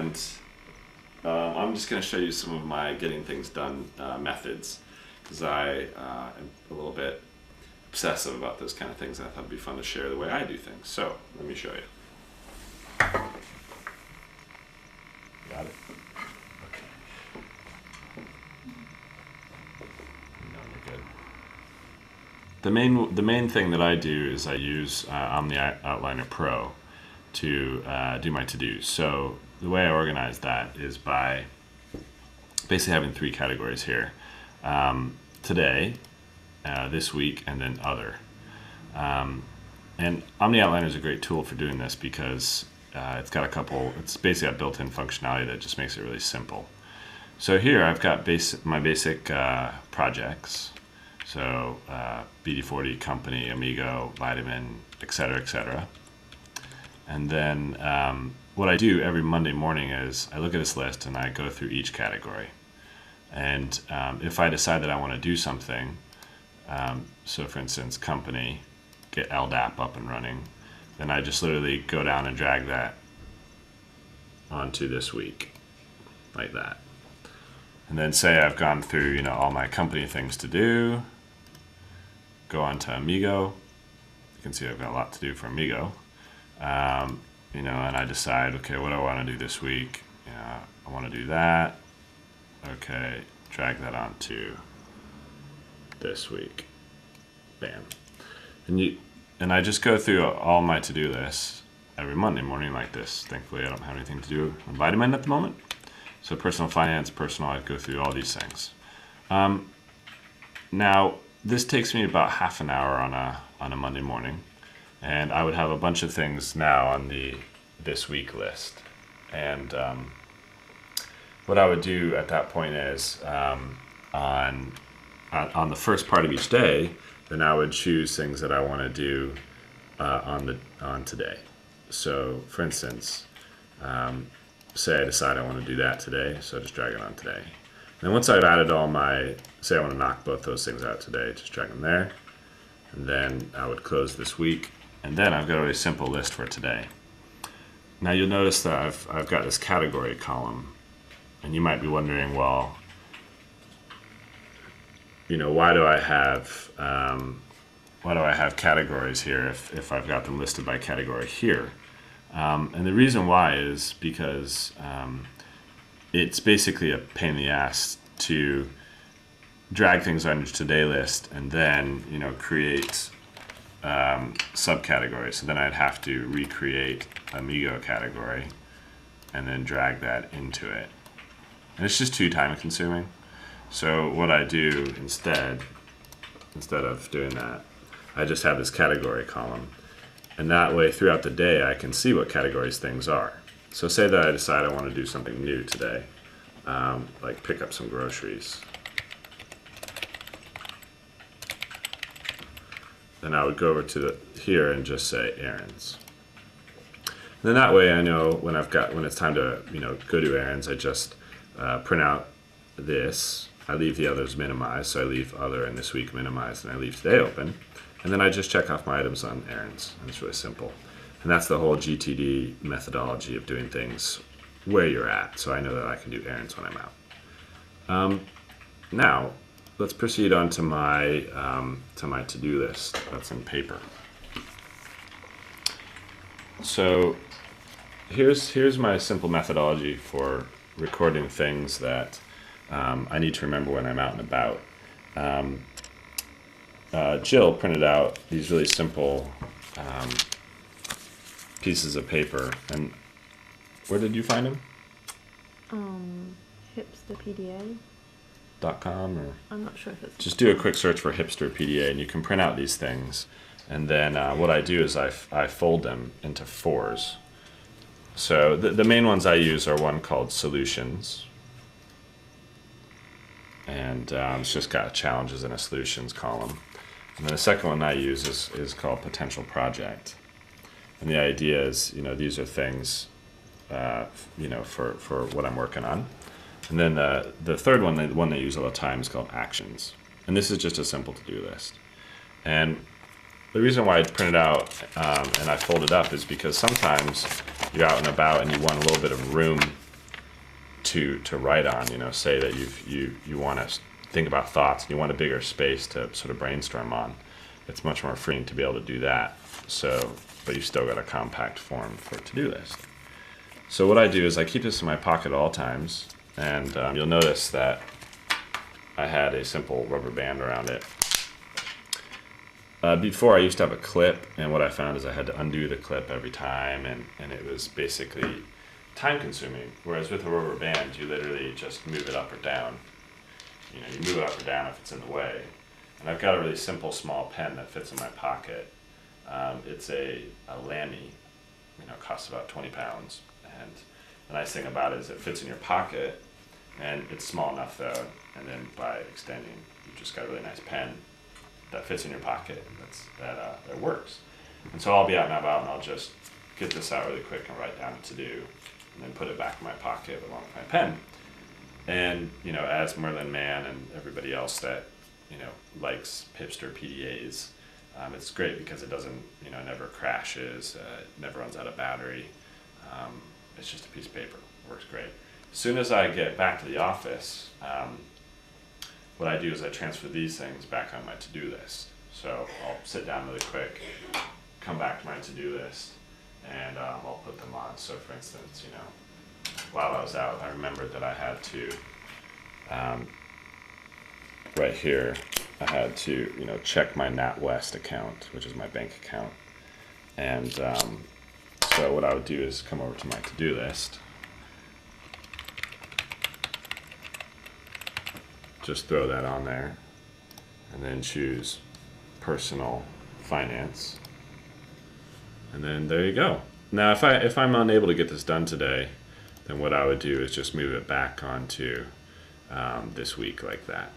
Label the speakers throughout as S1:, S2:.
S1: And I'm just going to show you some of my getting things done methods, because I am a little bit obsessive about those kind of things. I thought it'd be fun to share the way I do things. So let me show you. Got it? Okay. No, you're good. The main thing that I do is I use Omni Outliner Pro to do my to-dos. So the way I organize that is by basically having three categories here. Today, this week, and then other. And Omni Outliner is a great tool for doing this because it's basically got built-in functionality that just makes it really simple. So here I've got my basic projects. So BD40, Company, Amigo, Vitamin, etc., etc. And then what I do every Monday morning is I look at this list and I go through each category. And if I decide that I want to do something, so for instance, Company, get LDAP up and running, then I just literally go down and drag that onto this week, like that. And then say I've gone through, all my Company things to do, go on to Amigo. You can see I've got a lot to do for Amigo. And I decide, okay, what do I want to do this week? I want to do that. Okay, drag that onto this week. Bam. And I just go through all my to-do lists every Monday morning like this. Thankfully, I don't have anything to do on Vitamin at the moment. So personal finance, I go through all these things. Now, this takes me about half an hour on a Monday morning. And I would have a bunch of things now on the this week list. And what I would do at that point is on the first part of each day, then I would choose things that I want to do on today. So for instance, say I decide I want to do that today, so I just drag it on today. And then once I've added say I want to knock both those things out today, just drag them there. And then I would close this week. And then I've got a really simple list for today. Now you'll notice that I've got this category column. And you might be wondering, well, why do I have categories here if I've got them listed by category here? And the reason why is because it's basically a pain in the ass to drag things on your today list and then create subcategories. So then I'd have to recreate Amigo category and then drag that into it. And it's just too time consuming. So what I do instead of doing that, I just have this category column. And that way throughout the day I can see what categories things are. So say that I decide I want to do something new today, like pick up some groceries. Then I would go over to here and just say errands. And then that way I know when it's time to go do errands, I just print out this. I leave the others minimized, so I leave other and this week minimized, and I leave today open. And then I just check off my items on errands. And it's really simple. And that's the whole GTD methodology of doing things where you're at. So I know that I can do errands when I'm out. Now, let's proceed on to my to-do list that's in paper. So here's my simple methodology for recording things that I need to remember when I'm out and about. Jill printed out these really simple pieces of paper. And where did you find them?
S2: hipsterpda.com,
S1: or
S2: I'm not sure if it's
S1: just do a quick search for hipster PDA and you can print out these things. And then what I do is I fold them into fours. So the main ones I use are one called Solutions. And it's just got challenges and a solutions column. And then the second one I use is called Potential Project. And the idea is, these are things, for what I'm working on. And then the third one, the one that I use all the time, is called Actions. And this is just a simple to-do list. And the reason why I print it out and I fold it up is because sometimes you're out and about and you want a little bit of room to write on. You know, say that you want to think about thoughts and you want a bigger space to sort of brainstorm on. It's much more freeing to be able to do that. So, but you still got a compact form for a to-do list. So what I do is I keep this in my pocket at all times, and you'll notice that I had a simple rubber band around it. Before I used to have a clip, and what I found is I had to undo the clip every time, and it was basically time consuming. Whereas with a rubber band, you literally just move it up or down. You know, you move it up or down if it's in the way. And I've got a really simple small pen that fits in my pocket. It's a Lamy, you know, it costs about 20 pounds. And the nice thing about it is it fits in your pocket, and it's small enough though, and then by extending, you've just got a really nice pen that fits in your pocket that works. And so I'll be out and about, and I'll just get this out really quick and write down a to-do, and then put it back in my pocket along with my pen. And, you know, as Merlin Mann and everybody else that, you know, likes hipster PDAs, it's great because it doesn't, you know, never crashes, it never runs out of battery. It's just a piece of paper. It works great. As soon as I get back to the office, what I do is I transfer these things back on my to-do list. So I'll sit down really quick, come back to my to-do list, and I'll put them on. So for instance, you know, while I was out, I remembered that I had to, right here, I had to, you know, check my NatWest account, which is my bank account. And so what I would do is come over to my to-do list, just throw that on there, and then choose personal finance, and then there you go. Now if I'm unable to get this done today, then what I would do is just move it back onto this week like that.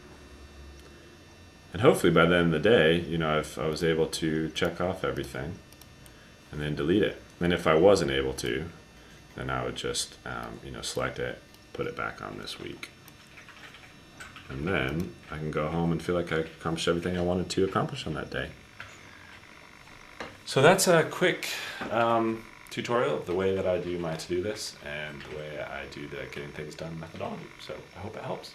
S1: And hopefully by the end of the day, you know, I was able to check off everything and then delete it. And if I wasn't able to, then I would just, you know, select it, put it back on this week. And then I can go home and feel like I accomplished everything I wanted to accomplish on that day. So that's a quick tutorial of the way that I do my to-do list and the way I do the getting things done methodology. So I hope it helps.